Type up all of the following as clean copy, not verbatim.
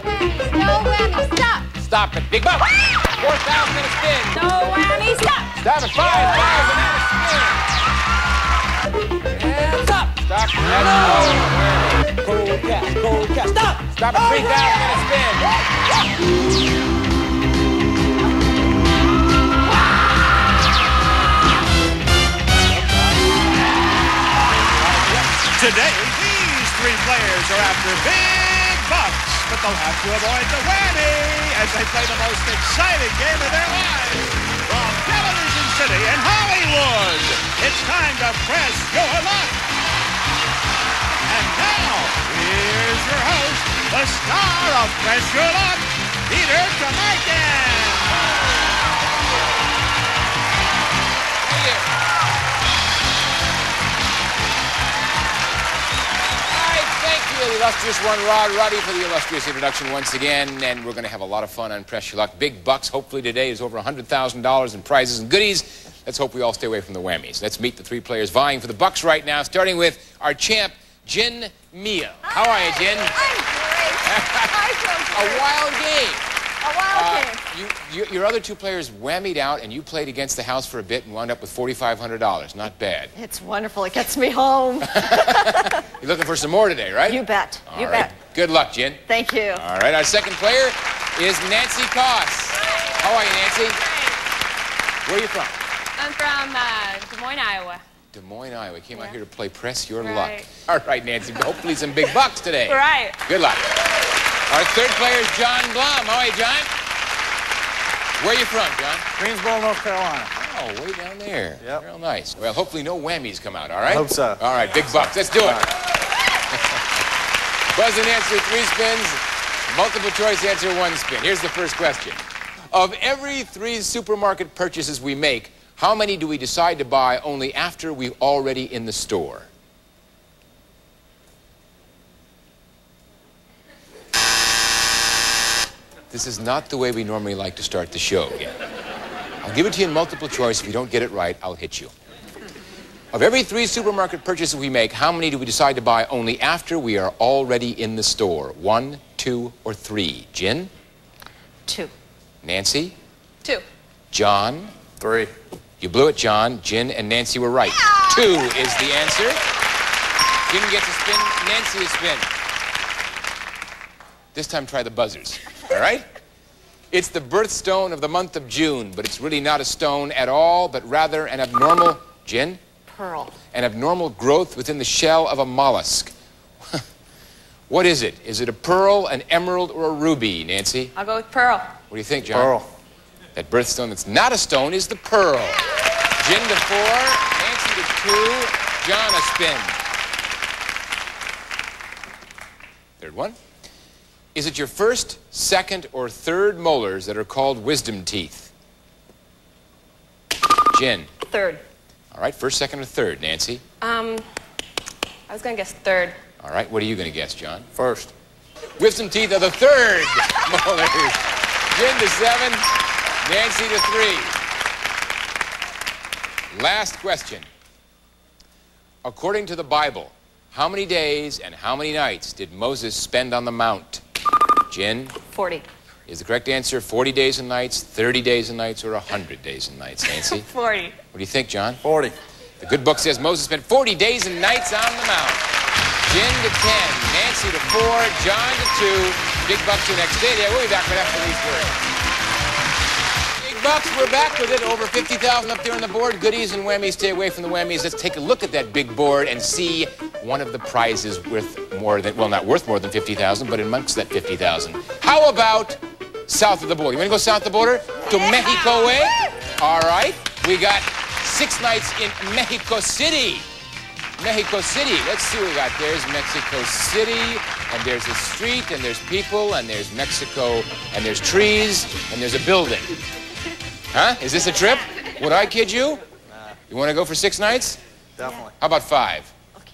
whammies, no whammies, stop. Stop it. Big buck. 4,000 and a spin. No whammies, stop. Stop it. 5,000 and a spin. And stop. Stop. Cold cash, stop! Stop at 3,000 and a spin. Today, these three players are after big bucks, but they'll have to avoid the whammy as they play the most exciting game of their lives. From Television City in Hollywood, it's time to press your luck. And now, here's your host, the star of Press Your Luck, Peter Tomaikin. The illustrious one, Rod Roddy, for the illustrious introduction once again, and we're going to have a lot of fun on Press Your Luck. Big bucks, hopefully today is over $100,000 in prizes and goodies. Let's hope we all stay away from the whammies. Let's meet the three players vying for the bucks right now, starting with our champ, Jin Mia. How are you, Jin? I'm great. A wild game. A wild game. Your other two players whammied out, and you played against the house for a bit and wound up with $4,500. Not bad. It's wonderful. It gets me home. You're looking for some more today, right? You bet. All right. Good luck, Jen. Thank you. All right. Our second player is Nancy Koss. How are you, Nancy? Great. Where are you from? I'm from Des Moines, Iowa. Des Moines, Iowa. Came out here to play Press Your Luck. Right. All right, Nancy. Hopefully some big bucks today. Right. Good luck. Our third player is John Blum. How are you, John? Where are you from, John? Greensboro, North Carolina. Oh, way down there. Yep. Real nice. Well, hopefully no whammies come out, all right? I hope so. All right, big bucks. Let's do it. Buzz and answer 3 spins. Multiple choice answer 1 spin. Here's the first question. Of every 3 supermarket purchases we make, how many do we decide to buy only after we're already in the store? This is not the way we normally like to start the show again. I'll give it to you in multiple choice. If you don't get it right, I'll hit you. Of every 3 supermarket purchases we make, how many do we decide to buy only after we are already in the store? 1, 2, or 3? Jin? 2. Nancy? 2. John? 3. You blew it, John. Jin and Nancy were right. 2 is the answer. Jin gets a spin, Nancy a spin. This time try the buzzers, all right? It's the birthstone of the month of June, but it's really not a stone at all, but rather an abnormal, Jin? Pearl. An abnormal growth within the shell of a mollusk. What is it? Is it a pearl, an emerald, or a ruby, Nancy? I'll go with pearl. What do you think, John? Pearl. That birthstone that's not a stone is the pearl. Jin to 4, Nancy to 2, John a spin. Third one. Is it your first, second, or third molars that are called wisdom teeth? Jin. 3rd. All right, first, second, or third, Nancy? I was going to guess 3rd. All right, what are you going to guess, John? First. Wisdom teeth are the third molars. Jin to 7, Nancy to 3. Last question. According to the Bible, how many days and how many nights did Moses spend on the mount? Jin? 40. Is the correct answer 40 days and nights, 30 days and nights, or 100 days and nights, Nancy? 40. What do you think, John? 40. The good book says Moses spent 40 days and nights on the mount. Jin to 10, Nancy to 4, John to 2. Big bucks your next day. We'll be back right after these words. Big bucks, we're back with it. Over 50,000 up there on the board. Goodies and whammies. Stay away from the whammies. Let's take a look at that big board and see one of the prizes worth more than, well, not worth more than 50,000, but amongst that 50,000. How about south of the border? You want to go south of the border? To Mexico way? All right. We got 6 nights in Mexico City. Mexico City. Let's see what we got. There's Mexico City, and there's a street, and there's people, and there's Mexico, and there's trees, and there's a building. Huh? Is this a trip? Would I kid you? Nah. You want to go for 6 nights? Definitely. How about 5? Okay.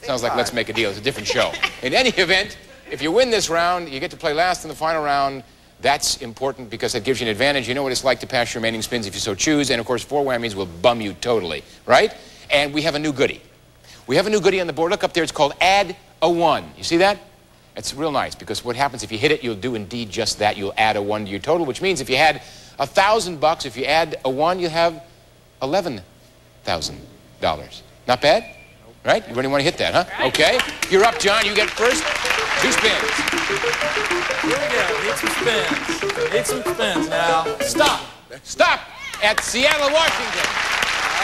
Sounds like let's make a deal. It's a different show. In any event, if you win this round, you get to play last in the final round. That's important because that gives you an advantage. You know what it's like to pass your remaining spins if you so choose. And, of course, 4 whammies will bum you totally, right? And we have a new goodie. We have a new goodie on the board. Look up there. It's called Add a 1. You see that? It's real nice because what happens if you hit it, you'll do indeed just that. You'll add a 1 to your total, which means if you had $1,000, if you add a 1, you'll have $11,000. Not bad? Right? You really want to hit that, huh? Okay. You're up, John. You get first. 2 spins. Here we go. Need some spins. Need some spins now. Stop. Stop at Seattle, Washington.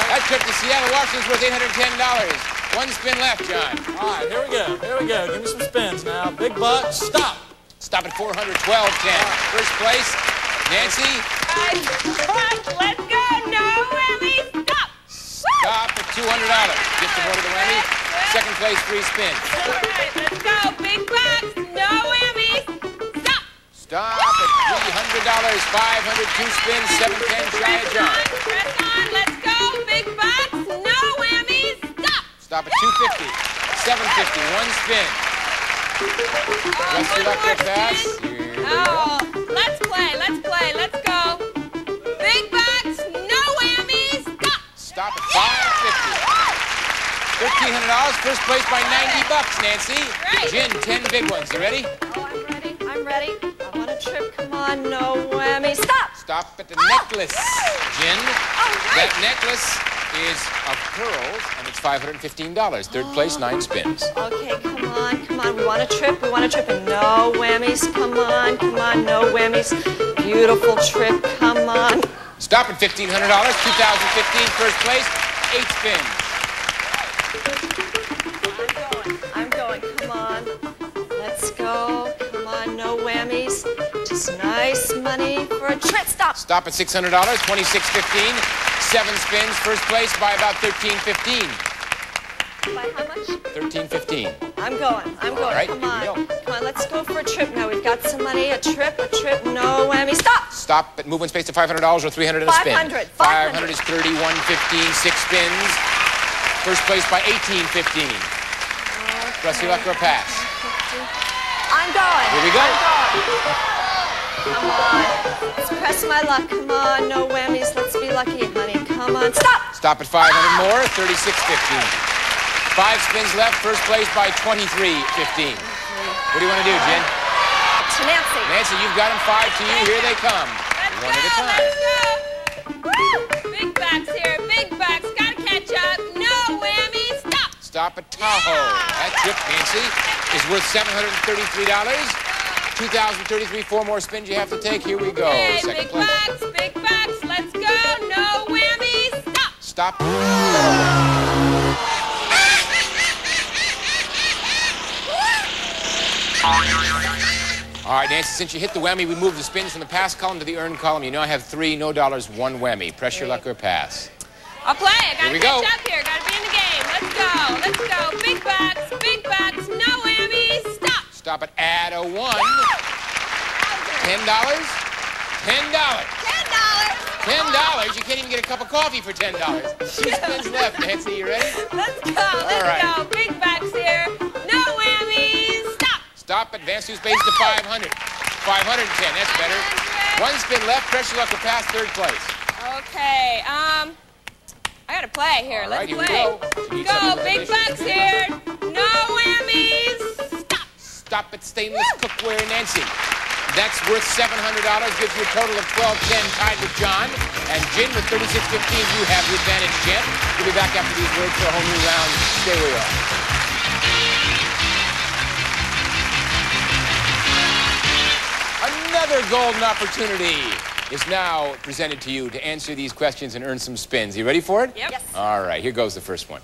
That trip to Seattle, Washington is worth $810. 1 spin left, John. All right, here we go. Here we go. Give me some spins now. Big bucks. Stop. Stop at $412.10. First place, Nancy. Let's go. No whammy. Stop. Stop at $200. Get the vote of the whammy. Second place, 3 spins. All right, let's go. Big bucks. No whammies. Stop. Stop at $300. 502 spins. 710 shy of John. Press on. Let's go. Big bucks. No whammies. Stop. Stop at $250. 750. 1 spin. Let's see luck with that. Oh, let's play. Let's play. Let's go. Big bucks. No whammies. Stop. Stop at $550. $1,300. First place by $90, Nancy. Right. Jen, 10 big ones. You ready? Oh, I'm ready. I'm ready. I want a trip. Come on, no whammy. Stop. Stop at the necklace, Jen. All right. That necklace is of pearls, and it's $515. Third place, 9 spins. Okay, come on, come on. We want a trip. We want a trip. And no whammies. Come on, no whammies. Beautiful trip. Come on. Stop at $1,500. 2015, first place, 8 spins. I'm going. Come on. Let's go. Come on, no whammies. Just nice money for a trip. Stop. Stop at $600. 2615, 7 spins. First place by about $13.15. By how much? $13.15. I'm going. I'm going. All right, Come here we on. go. Come on, let's go for a trip now. We've got some money. A trip, no whammy. Stop. Stop at movement space to $500 or $300 at a spin. 500. 500 is 3115, 6 spins. First place by $18.15. Trust your luck or pass. I'm going. Here we go. I'm going. Come on. Let's press my luck. Come on, no whammies. Let's be lucky, honey. Come on. Stop. Stop at 500 more, 3615. 5 spins left, first place by 2315. What do you want to do, Jen? To Nancy. Nancy, you've got them 5 to you. Here they come. Let's One at a go. time. Let's go. Woo! Big bucks here. Big bucks. Gotta catch up. No whammies. Stop. Stop at Tahoe. That trip, Nancy, is worth $733. 2033, 4 more spins you have to take. Here we go. Hey, Second big place. bucks. Big bucks. Let's go. No whammies. Stop. Stop. All right, Nancy, since you hit the whammy, we move the spins from the pass column to the earned column. You now have 3 no dollars, 1 whammy. Press your luck or pass. I'll play. I Here we gotta go. catch up here. Gotta be in the game. Let's go. Let's go. Big bucks. Big bucks. No whammies. Stop. Stop it. Add a 1. $10? $10? $10? You can't even get a cup of coffee for $10. 2 spins left, Nancy. You ready? Let's go. All Let's right. go. Big bucks here. No whammies. Stop. Stop. Advance 2 space to 500. 510. That's better. 1 spin left. Press your luck or pass. Third place. Okay. I gotta play here. All Let's right, here we play. go. You need Go. something with Big addition. bucks here. No whammies. Stop. Stop at stainless cookware, Nancy. That's worth $700. Gives you a total of $12.10, tied with John. And Jen with $36.15. You have the advantage, Jen. We'll be back after these words for a whole new round. Stay where you are. Another golden opportunity is now presented to you to answer these questions and earn some spins. You ready for it? Yep. Yes. All right, here goes the first one.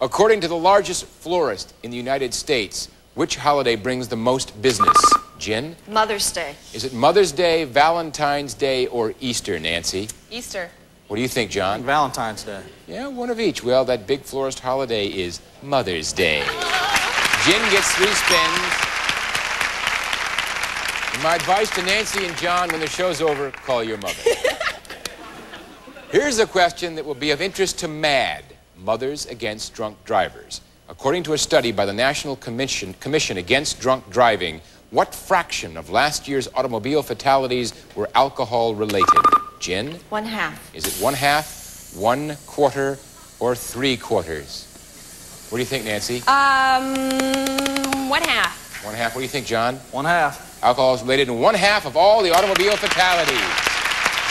According to the largest florist in the United States, which holiday brings the most business? Jen? Mother's Day. Is it Mother's Day, Valentine's Day, or Easter, Nancy? Easter. What do you think, John? Valentine's Day. Yeah, one of each. Well, that big florist holiday is Mother's Day. Jen gets 3 spins. And my advice to Nancy and John when the show's over, call your mother. Here's a question that will be of interest to MAD, Mothers Against Drunk Drivers. According to a study by the National Commission Against Drunk Driving, what fraction of last year's automobile fatalities were alcohol-related? Jen? 1/2. Is it 1/2, 1/4, or 3/4? What do you think, Nancy? 1/2. 1/2. What do you think, John? 1/2. Alcohol is related in 1/2 of all the automobile fatalities.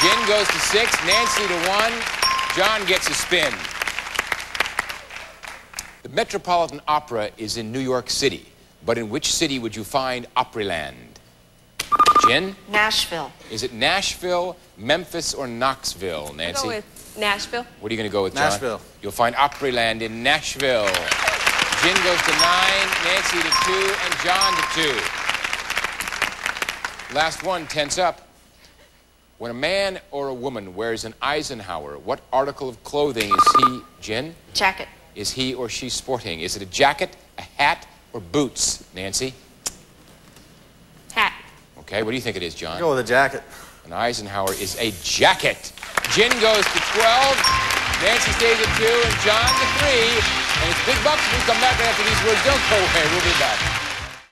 Gin goes to 6, Nancy to 1. John gets a spin. The Metropolitan Opera is in New York City, but in which city would you find Opryland? Gin? Nashville. Is it Nashville, Memphis, or Knoxville, Nancy? Go with Nashville. What are you going to go with, John? Nashville. You'll find Opryland in Nashville. Gin goes to 9, Nancy to 2, and John to 2. Last one, tense up. When a man or a woman wears an Eisenhower, what article of clothing is he, Gin? Jacket. Is he or she sporting? Is it a jacket, a hat, or boots, Nancy? Hat. Okay, what do you think it is, John? Go with a jacket. An Eisenhower is a jacket. Gin goes to 12, Nancy stays at 2, and John to 3. And it's Big Bucks when we come back right after these words. Don't go away. We'll be back.